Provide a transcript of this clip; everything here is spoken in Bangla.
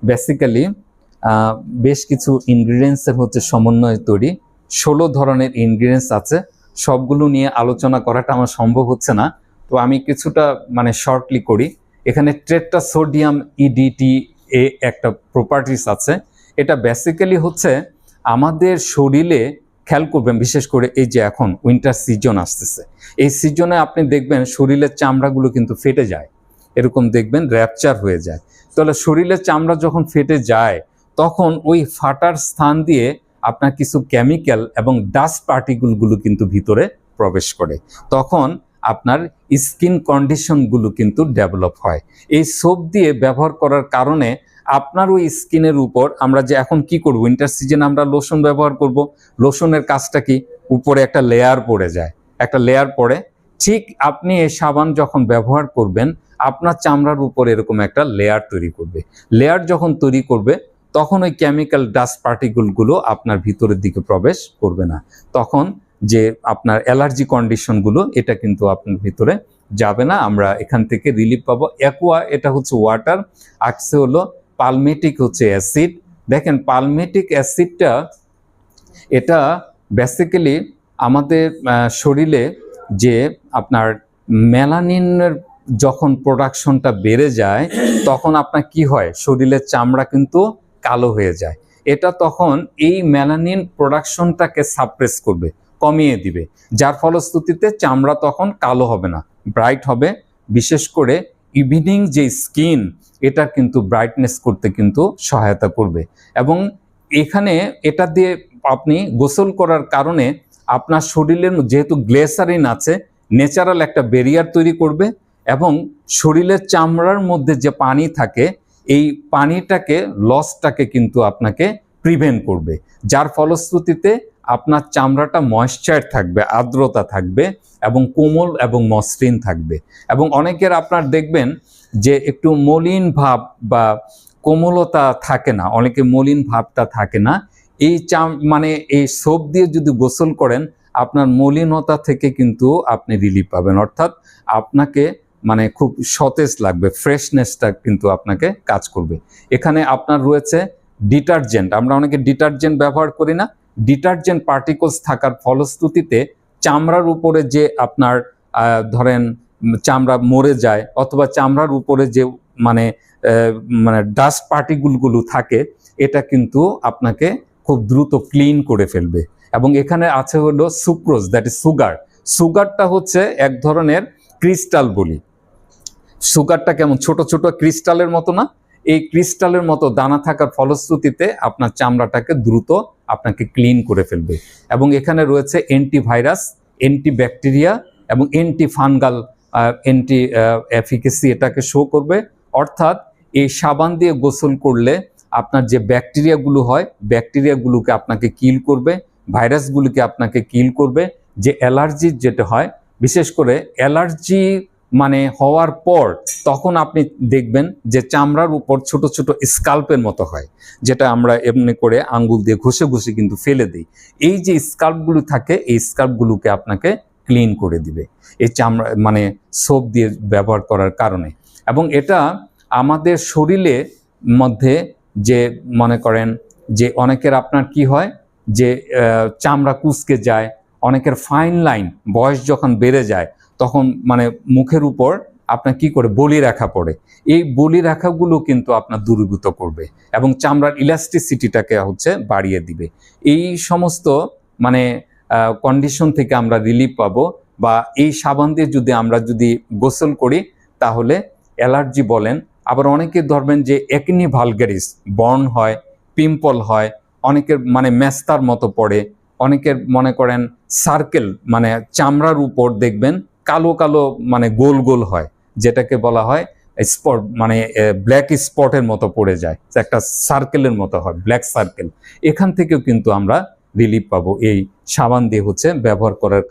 বেসিক্যালি বেশ কিছু ইনগ্রিডিয়েন্টসের হচ্ছে সমন্বয়ে তৈরি। 16 ধরনের ইনগ্রিডিয়েন্টস আছে, সবগুলো নিয়ে আলোচনা করাটা আমার সম্ভব হচ্ছে না, তো আমি কিছুটা শর্টলি করি। এখানে টেট্রাসোডিয়াম ইডিটি এ একটা প্রপার্টিস আছে। এটা বেসিক্যালি হচ্ছে আমাদের শরীরে, খেয়াল করবেন বিশেষ করে এই যে এখন উইন্টার সিজন আসতেছে, এই সিজনে আপনি দেখবেন শরীরের চামড়াগুলো কিন্তু ফেটে যায়, এরকম দেখবেন র্যাপচার হয়ে যায়। তাহলে শরীরের চামড়া যখন ফেটে যায় তখন ওই ফাটার স্থান দিয়ে আপনার কিছু কেমিক্যাল এবং ডাস্ট পার্টিকেলগুলো কিন্তু ভিতরে প্রবেশ করে, তখন আপনার স্কিন কন্ডিশনগুলো কিন্তু ডেভেলপ হয়। এই সোপ দিয়ে ব্যবহার করার কারণে আপনার ওই স্কিনের উপর, আমরা যে এখন কি করব, উইন্টার সিজনে আমরা লোশন ব্যবহার করব, লোশনের কাজটা কি, উপরে একটা লেয়ার পড়ে যায়, একটা লেয়ার পড়ে। ঠিক আপনি এই সাবান যখন ব্যবহার করবেন আপনার চামড়ার উপর এরকম একটা লেয়ার তৈরি করবে। লেয়ার যখন তৈরি করবে তখন ওই কেমিক্যাল ডাস্ট পার্টিকেলগুলো আপনার ভিতরের দিকে প্রবেশ করবে না, তখন যে আপনার অ্যালার্জি কন্ডিশনগুলো এটা কিন্তু আপনার ভিতরে যাবে না, আমরা এখান থেকে রিলিফ পাবো। অ্যাকোয়া এটা হচ্ছে ওয়াটার, আসছে হলো পালমেটিক হচ্ছে অ্যাসিড। দেখেন পালমেটিক অ্যাসিডটা এটা বেসিক্যালি আমাদের শরীরে যে আপনার মেলানিনের যখন প্রোডাকশনটা বেড়ে যায় তখন আপনার কি হয়, শরীরের চামড়া কিন্তু কালো হয়ে যায়। এটা তখন এই মেলানিন প্রোডাকশনটাকে সাপ্রেস করবে, কমিয়ে দিবে, যার ফলশ্রুতিতে চামড়া তখন কালো হবে না, ব্রাইট হবে। বিশেষ করে ইভিনিং যে স্কিন এটা কিন্তু ব্রাইটনেস করতে কিন্তু সহায়তা করবে। এবং এখানে এটা দিয়ে আপনি গোসল করার কারণে আপনার শরীরের যেহেতু গ্লিসারিন আছে, ন্যাচারাল একটা ব্যারিয়ার তৈরি করবে এবং শরীরের চামড়ার মধ্যে যে পানি থাকে এই পানিটাকে, লসটাকে কিন্তু আপনাকে প্রিভেন্ট করবে, যার ফলশ্রুতিতে আপনার চামড়াটা ময়েশ্চার থাকবে, আর্দ্রতা থাকবে এবং কোমল এবং মসৃণ থাকবে। এবং অনেকের আপনার দেখবেন যে একটু মলিন ভাব বা কোমলতা থাকে না, অনেকে মলিন ভাবটা থাকে না। এই এই সোপ দিয়ে যদি গোসল করেন আপনার মলিনতা থেকে কিন্তু আপনি রিলিফ পাবেন, অর্থাৎ আপনাকে খুব সতেজ লাগবে, ফ্রেশনেসটা কিন্তু আপনাকে কাজ করবে। এখানে আপনার রয়েছে ডিটারজেন্ট, আমরা অনেকে ডিটারজেন্ট ব্যবহার করি না, ডিটারজেন্ট পার্টিকলস থাকার ফলশ্রুতিতে চামড়ার উপরে যে আপনার ধরেন চামড়া মরে যায় অথবা চামড়ার উপরে যে ডাস্ট পার্টিকেলগুলো থাকে এটা কিন্তু আপনাকে খুব দ্রুত ক্লিন করে ফেলবে। এবং এখানে আছে হলো সুক্রোজ, দ্যাট ইজ সুগার। সুগারটা হচ্ছে এক ধরনের ক্রিস্টাল বলি। সুগারটা কেমন, ছোট ছোট ক্রিস্টালের মতো না, এই ক্রিস্টালের মতো দানা থাকার ফলশ্রুতিতে আপনার চামড়াটাকে দ্রুত আপনাকে ক্লিন করে ফেলবে। এবং এখানে রয়েছে অ্যান্টিভাইরাস, অ্যান্টিব্যাকটেরিয়া এবং অ্যান্টি ফাঙ্গাল, অ্যান্টি এফিকেসি এটাকে শো করবে। অর্থাৎ এই সাবান দিয়ে গোসল করলে আপনার যে ব্যাকটেরিয়াগুলো হয় ব্যাকটেরিয়াগুলোকে আপনাকে কিল করবে, ভাইরাসগুলোকে আপনাকে কিল করবে। যে অ্যালার্জি যেটা হয়, বিশেষ করে অ্যালার্জি হওয়ার পর তখন আপনি দেখবেন যে চামড়ার উপর ছোট ছোট স্কাল্পের মতো হয়, যেটা আমরা এমনি করে আঙ্গুল দিয়ে ঘষে ঘষে কিন্তু ফেলে দিই। এই যে স্কাল্পগুলো থাকে এই স্কাল্পগুলোকে আপনাকে ক্লিন করে দিবে এই চামড়া সোপ দিয়ে ব্যবহার করার কারণে। এবং এটা আমাদের শরীরে মধ্যে যে মনে করেন যে অনেকের আপনার কি হয় যে চামড়া কুঁচকে যায়, অনেকের ফাইন লাইন, বয়স যখন বেড়ে যায় তখন মুখের উপর আপনার কি করে বলি রেখা পড়ে, এই বলি রেখাগুলো কিন্তু আপনার দূরীভূত করবে এবং চামড়ার ইলাস্টিসিটিটাকে বাড়িয়ে দিবে। এই সমস্ত কন্ডিশন থেকে আমরা রিলিফ পাবো। বা এই সাবান দিয়ে আমরা যদি গোসল করি তাহলে অ্যালার্জি বলেন, আবার অনেকে ধরবেন যে একনি ভালগারিস, বর্ন হয়, পিম্পল হয়, অনেকের মেস্তার মতো পড়ে, অনেকের মনে করেন সার্কেল চামড়ার উপর দেখবেন কালো কালো গোল গোল হয়, যেটাকে বলা হয় স্পট, ব্ল্যাক স্পটের মতো পড়ে যায়, একটা সার্কেলের মতো হয়, ব্ল্যাক সার্কেল। এখান থেকেও কিন্তু আমরা রিলিফ পাবো এই সাবান দিয়ে ব্যবহার করার